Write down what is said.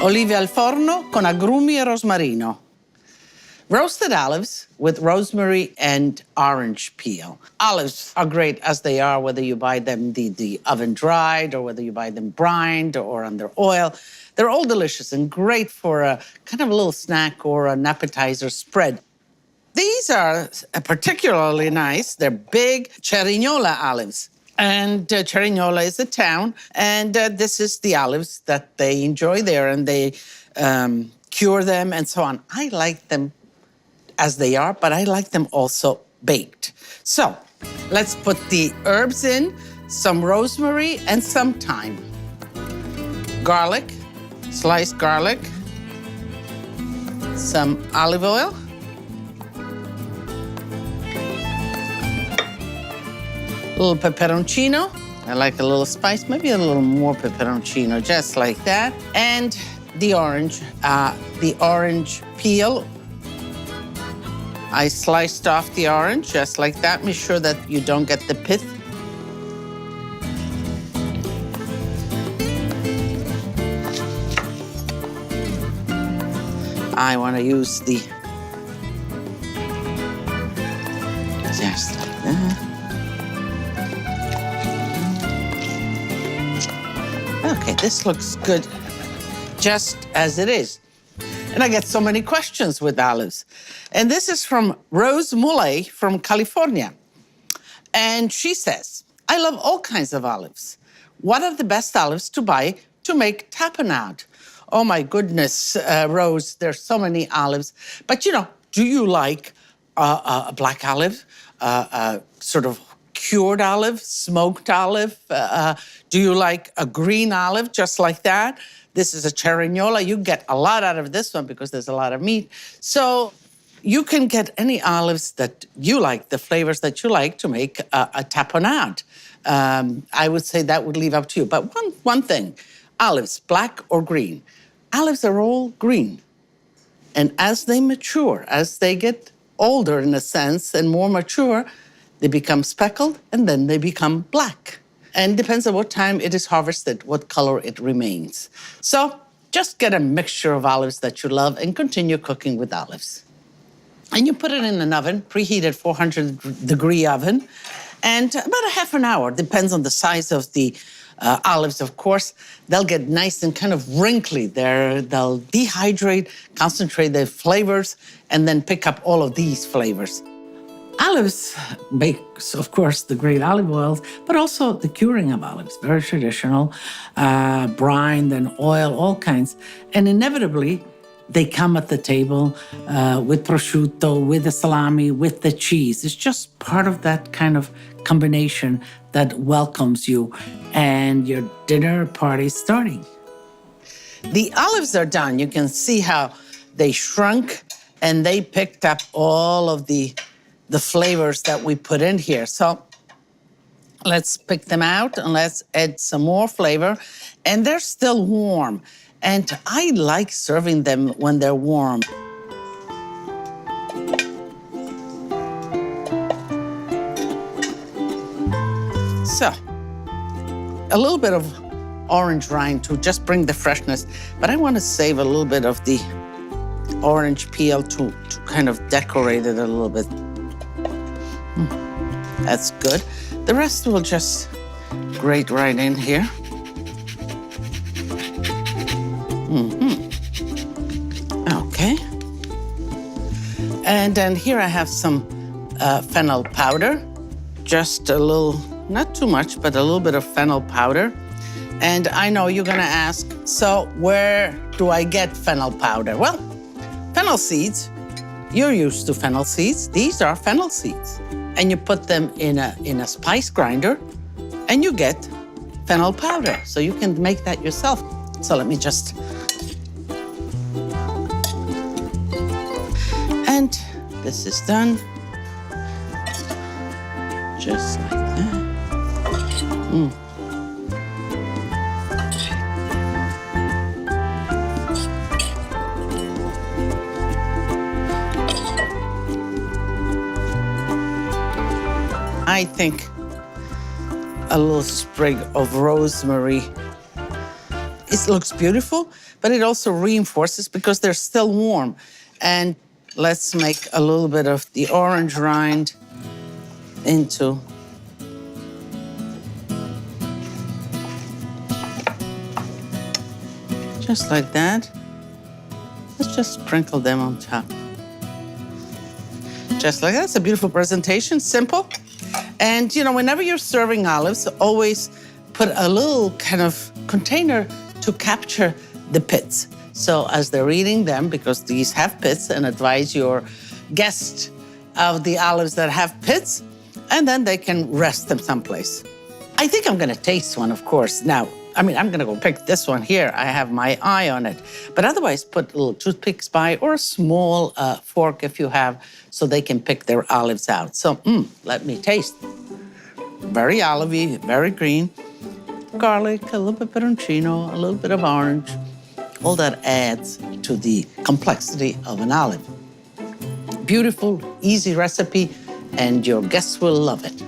Olive al forno con agrumi e rosmarino. Roasted olives with rosemary and orange peel. Olives are great as they are, whether you buy them the oven dried or whether you buy them brined or under oil. They're all delicious and great for a kind of a little snack or an appetizer spread. These are particularly nice. They're big Cerignola olives. And Cerignola is a town, and this is the olives that they enjoy there, and they cure them and so on. I like them as they are, but I like them also baked. So let's put the herbs in, some rosemary and some thyme. Garlic, sliced garlic, some olive oil, a little peperoncino. I like a little spice, maybe a little more peperoncino, just like that. And the orange peel. I sliced off the orange, just like that. Make sure that you don't get the pith. I want to use the, just like that. Okay, this looks good just as it is. And I get so many questions with olives. And this is from Rose Muley from California. And she says, I love all kinds of olives. What are the best olives to buy to make tapenade? Oh my goodness, Rose, there's so many olives. But you know, do you like a black olive, sort of cured olive, smoked olive? Do you like a green olive, just like that? This is a Cerignola. You get a lot out of this one because there's a lot of meat. So you can get any olives that you like, the flavors that you like to make a tapenade. I would say that would leave up to you. But one thing, olives, black or green. Olives are all green. And as they mature, as they get older in a sense and more mature, they become speckled and then they become black. And depends on what time it is harvested, what color it remains. So just get a mixture of olives that you love and continue cooking with olives. And you put it in an oven, preheated 400-degree oven, and about a half an hour, depends on the size of the olives, of course. They'll get nice and kind of wrinkly. They'll dehydrate, concentrate their flavors, and then pick up all of these flavors. Olives makes, of course, the great olive oils, but also the curing of olives, very traditional, brine, then oil, all kinds. And inevitably, they come at the table with prosciutto, with the salami, with the cheese. It's just part of that kind of combination that welcomes you and your dinner party starting. The olives are done. You can see how they shrunk and they picked up all of the flavors that we put in here. So let's pick them out and let's add some more flavor. And they're still warm. And I like serving them when they're warm. So, a little bit of orange rind to just bring the freshness, but I want to save a little bit of the orange peel to kind of decorate it a little bit. That's good. The rest will just grate right in here. Okay. And then here I have some fennel powder. Just a little, not too much, but a little bit of fennel powder. And I know you're gonna ask, so where do I get fennel powder? Well, fennel seeds, you're used to fennel seeds. These are fennel seeds. And you put them in a spice grinder and you get fennel powder. So you can make that yourself. So let me just, and this is done. Just like that. I think a little sprig of rosemary It looks beautiful, but it also reinforces because they're still warm. And let's make a little bit of the orange rind into just like that. Let's just sprinkle them on top. Just like that. It's a beautiful presentation, simple. And, you know, whenever you're serving olives, always put a little kind of container to capture the pits. So as they're eating them, because these have pits, and advise your guest of the olives that have pits, and then they can rest them someplace. I think I'm gonna taste one, of course. Now, I mean, I'm gonna go pick this one here. I have my eye on it. But otherwise, put little toothpicks by, or a small fork if you have, so they can pick their olives out. So, let me taste. Very olivey, very green. Garlic, a little bit peperoncino, a little bit of orange. All that adds to the complexity of an olive. Beautiful, easy recipe, and your guests will love it.